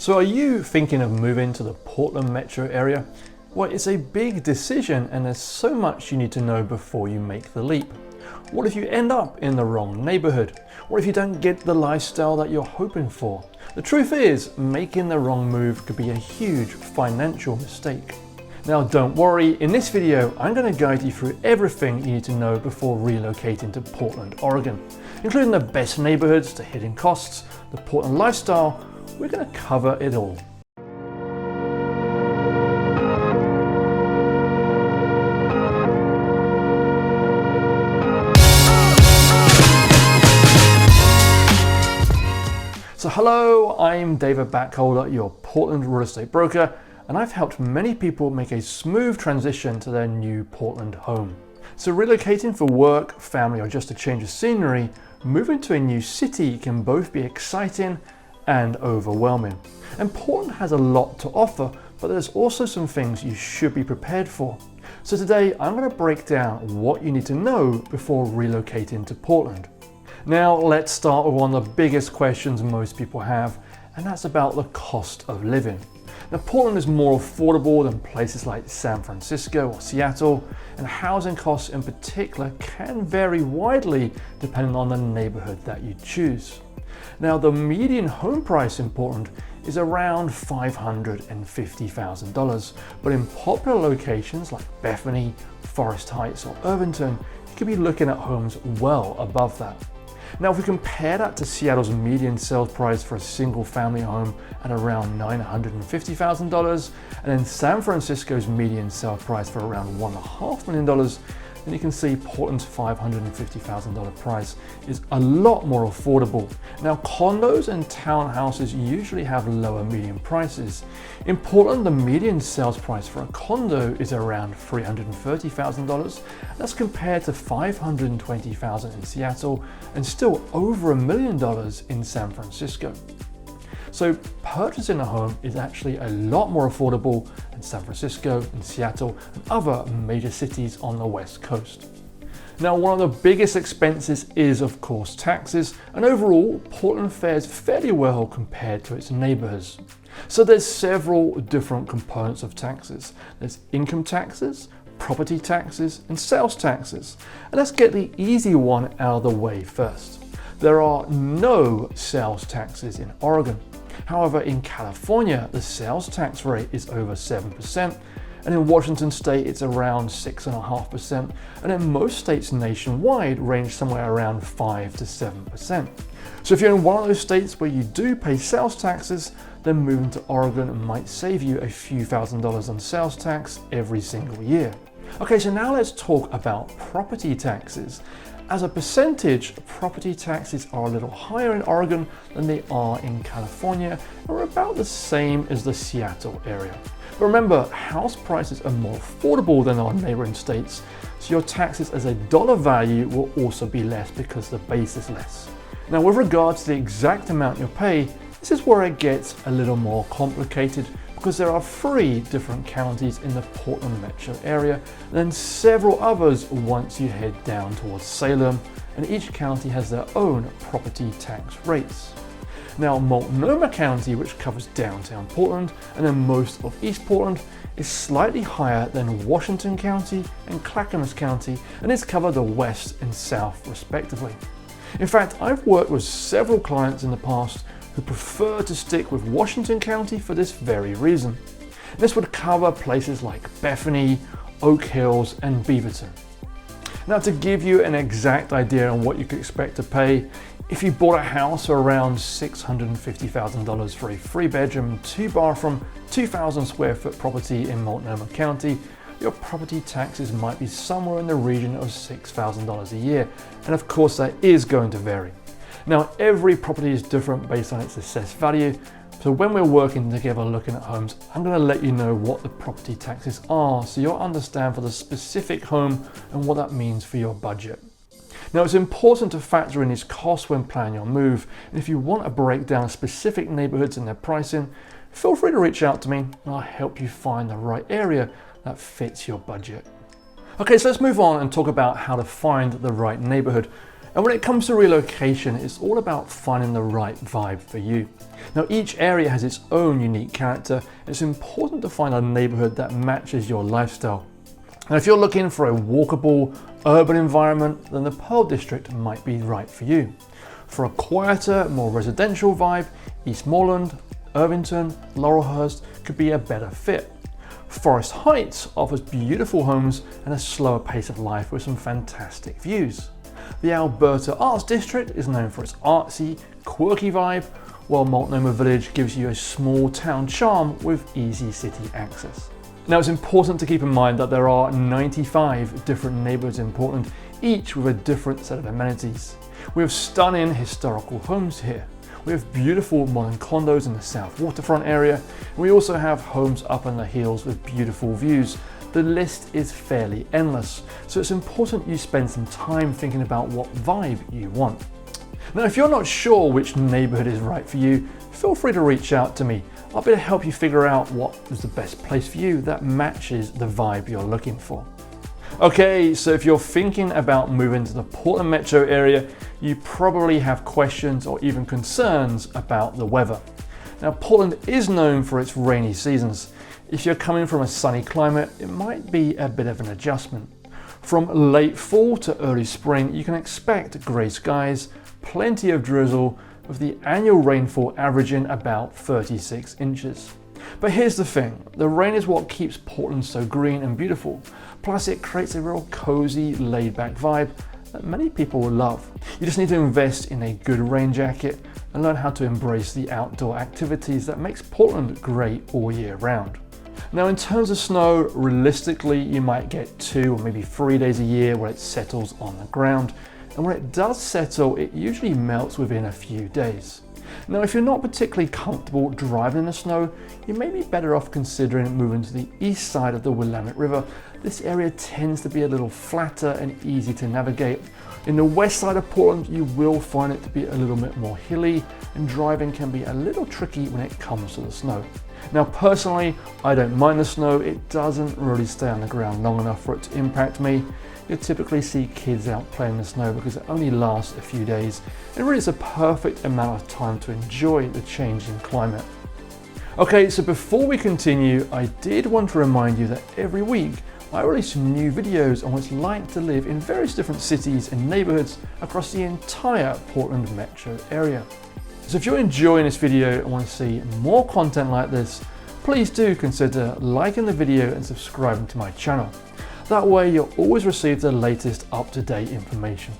So are you thinking of moving to the Portland metro area? Well, it's a big decision and there's so much you need to know before you make the leap. What if you end up in the wrong neighborhood? What if you don't get the lifestyle that you're hoping for? The truth is, making the wrong move could be a huge financial mistake. Now don't worry, in this video I'm going to guide you through everything you need to know before relocating to Portland, Oregon, including the best neighborhoods, the hidden costs, the Portland lifestyle. We're going to cover it all. So hello, I'm David Backholer, your Portland real estate broker, and I've helped many people make a smooth transition to their new Portland home. So relocating for work, family, or just a change of scenery, moving to a new city can both be exciting and overwhelming. And Portland has a lot to offer, but there's also some things you should be prepared for. So today I'm going to break down what you need to know before relocating to Portland. Now let's start with one of the biggest questions most people have, and that's about the cost of living. Now Portland is more affordable than places like San Francisco or Seattle, and housing costs in particular can vary widely depending on the neighborhood that you choose. Now the median home price in Portland is around $550,000, but in popular locations like Bethany, Forest Heights or Irvington, you could be looking at homes well above that. Now if we compare that to Seattle's median sales price for a single family home at around $950,000, and then San Francisco's median sale price for around $1.5 million, then you can see Portland's $550,000 price is a lot more affordable. Now condos and townhouses usually have lower median prices. In Portland, the median sales price for a condo is around $330,000. That's compared to $520,000 in Seattle and still over $1 million in San Francisco. So purchasing a home is actually a lot more affordable in San Francisco and Seattle and other major cities on the West Coast. Now, one of the biggest expenses is of course taxes, and overall Portland fares fairly well compared to its neighborhoods. So there's several different components of taxes. There's income taxes, property taxes, and sales taxes. And let's get the easy one out of the way first. There are no sales taxes in Oregon. However, in California, the sales tax rate is over 7%, and in Washington state, it's around 6.5%, and in most states nationwide range somewhere around 5 to 7%. So if you're in one of those states where you do pay sales taxes, then moving to Oregon might save you a few $1,000s on sales tax every single year. Okay, so now let's talk about property taxes. As a percentage, property taxes are a little higher in Oregon than they are in California, and are about the same as the Seattle area. But remember, house prices are more affordable than our neighboring states, so your taxes as a dollar value will also be less because the base is less. Now with regards to the exact amount you'll pay, this is where it gets a little more complicated, because there are 3 different counties in the Portland metro area, and then several others once you head down towards Salem, and each county has their own property tax rates. Now Multnomah County, which covers downtown Portland and then most of East Portland, is slightly higher than Washington County and Clackamas County, and it's covered the west and south respectively. In fact, I've worked with several clients in the past who prefer to stick with Washington County for this very reason. This would cover places like Bethany, Oak Hills, and Beaverton. Now to give you an exact idea on what you could expect to pay, if you bought a house for around $650,000 for a 3-bedroom, 2-bathroom, 2,000 square foot property in Multnomah County, your property taxes might be somewhere in the region of $6,000 a year, and of course that is going to vary. Now every property is different based on its assessed value, so when we're working together looking at homes, I'm going to let you know what the property taxes are so you'll understand for the specific home and what that means for your budget. Now it's important to factor in these costs when planning your move, and if you want to break down specific neighborhoods and their pricing, feel free to reach out to me and I'll help you find the right area that fits your budget. Okay, so let's move on and talk about how to find the right neighborhood. And when it comes to relocation, it's all about finding the right vibe for you. Now, each area has its own unique character, and it's important to find a neighborhood that matches your lifestyle. Now, if you're looking for a walkable, urban environment, then the Pearl District might be right for you. For a quieter, more residential vibe, Eastmoreland, Irvington, Laurelhurst could be a better fit. Forest Heights offers beautiful homes and a slower pace of life with some fantastic views. The Alberta Arts District is known for its artsy, quirky vibe, while Multnomah Village gives you a small town charm with easy city access. Now, it's important to keep in mind that there are 95 different neighborhoods in Portland, each with a different set of amenities. We have stunning historical homes here. We have beautiful modern condos in the south waterfront area. And we also have homes up on the hills with beautiful views. The list is fairly endless, so it's important you spend some time thinking about what vibe you want. Now, if you're not sure which neighborhood is right for you, feel free to reach out to me. I'll be able to help you figure out what is the best place for you that matches the vibe you're looking for. Okay, so if you're thinking about moving to the Portland metro area, you probably have questions or even concerns about the weather. Now, Portland is known for its rainy seasons. If you're coming from a sunny climate, it might be a bit of an adjustment. From late fall to early spring, you can expect grey skies, plenty of drizzle, with the annual rainfall averaging about 36 inches. But here's the thing, the rain is what keeps Portland so green and beautiful. Plus it creates a real cozy, laid-back vibe that many people will love. You just need to invest in a good rain jacket and learn how to embrace the outdoor activities that makes Portland great all year round. Now, in terms of snow, realistically, you might get 2 or maybe 3 days a year where it settles on the ground. And when it does settle, it usually melts within a few days. Now, if you're not particularly comfortable driving in the snow, you may be better off considering moving to the east side of the Willamette River. This area tends to be a little flatter and easy to navigate. In the west side of Portland, you will find it to be a little bit more hilly, and driving can be a little tricky when it comes to the snow. Now, personally, I don't mind the snow. It doesn't really stay on the ground long enough for it to impact me. You'll typically see kids out playing in the snow because it only lasts a few days, and really it's a perfect amount of time to enjoy the change in climate. Okay, so before we continue, I did want to remind you that every week I release new videos on what it's like to live in various different cities and neighborhoods across the entire Portland metro area. So if you're enjoying this video and want to see more content like this, please do consider liking the video and subscribing to my channel. That way you'll always receive the latest up-to-date information.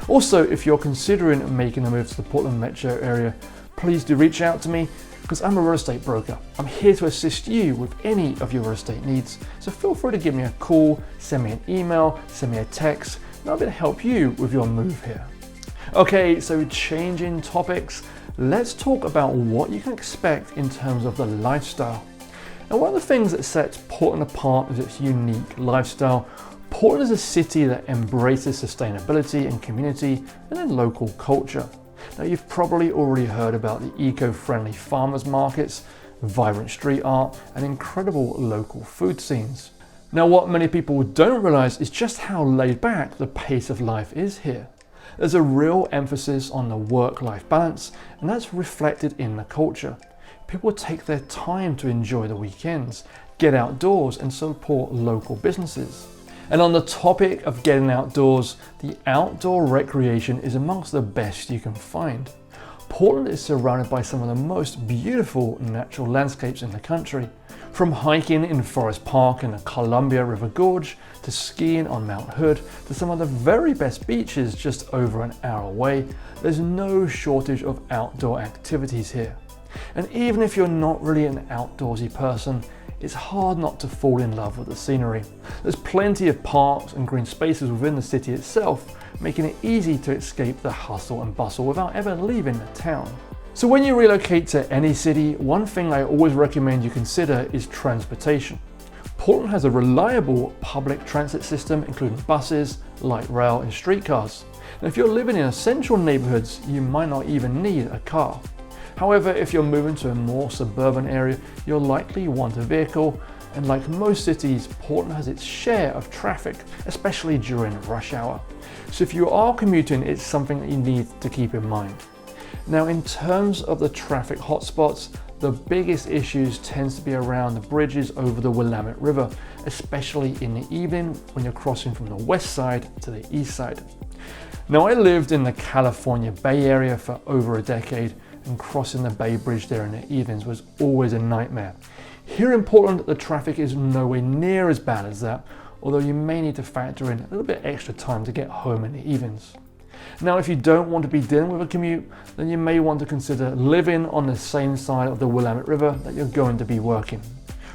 Also, if you're considering making a move to the Portland metro area, please do reach out to me because I'm a real estate broker. I'm here to assist you with any of your real estate needs. So feel free to give me a call, send me an email, send me a text, and I'll be able to help you with your move here. Okay, so changing topics, let's talk about what you can expect in terms of the lifestyle. And one of the things that sets Portland apart is its unique lifestyle. Portland is a city that embraces sustainability and community and then local culture. Now, you've probably already heard about the eco-friendly farmers markets, vibrant street art, and incredible local food scenes. Now, what many people don't realize is just how laid back the pace of life is here. There's a real emphasis on the work-life balance, and that's reflected in the culture. People take their time to enjoy the weekends, get outdoors, and support local businesses. And on the topic of getting outdoors, the outdoor recreation is amongst the best you can find. Portland is surrounded by some of the most beautiful natural landscapes in the country. From hiking in Forest Park in the Columbia River Gorge, to skiing on Mount Hood, to some of the very best beaches just over an hour away, there's no shortage of outdoor activities here. And even if you're not really an outdoorsy person, it's hard not to fall in love with the scenery. There's plenty of parks and green spaces within the city itself, making it easy to escape the hustle and bustle without ever leaving the town. So when you relocate to any city, one thing I always recommend you consider is transportation. Portland has a reliable public transit system, including buses, light rail, and streetcars. And if you're living in essential neighborhoods, you might not even need a car. However, if you're moving to a more suburban area, you'll likely want a vehicle, And like most cities, Portland has its share of traffic, especially during rush hour. So if you are commuting, it's something that you need to keep in mind. Now, in terms of the traffic hotspots, the biggest issues tends to be around the bridges over the Willamette River, especially in the evening when you're crossing from the west side to the east side. Now, I lived in the California Bay Area for over a decade, and crossing the Bay Bridge there in the evenings was always a nightmare. Here in Portland, the traffic is nowhere near as bad as that, although you may need to factor in a little bit extra time to get home in the evenings. Now, if you don't want to be dealing with a commute, then you may want to consider living on the same side of the Willamette River that you're going to be working.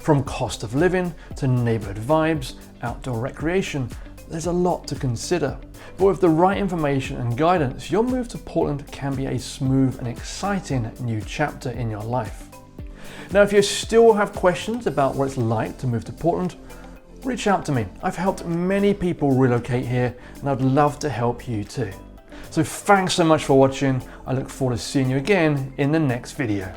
From cost of living to neighborhood vibes, outdoor recreation, there's a lot to consider. But with the right information and guidance, your move to Portland can be a smooth and exciting new chapter in your life. Now, if you still have questions about what it's like to move to Portland, reach out to me. I've helped many people relocate here, and I'd love to help you too. So thanks so much for watching. I look forward to seeing you again in the next video.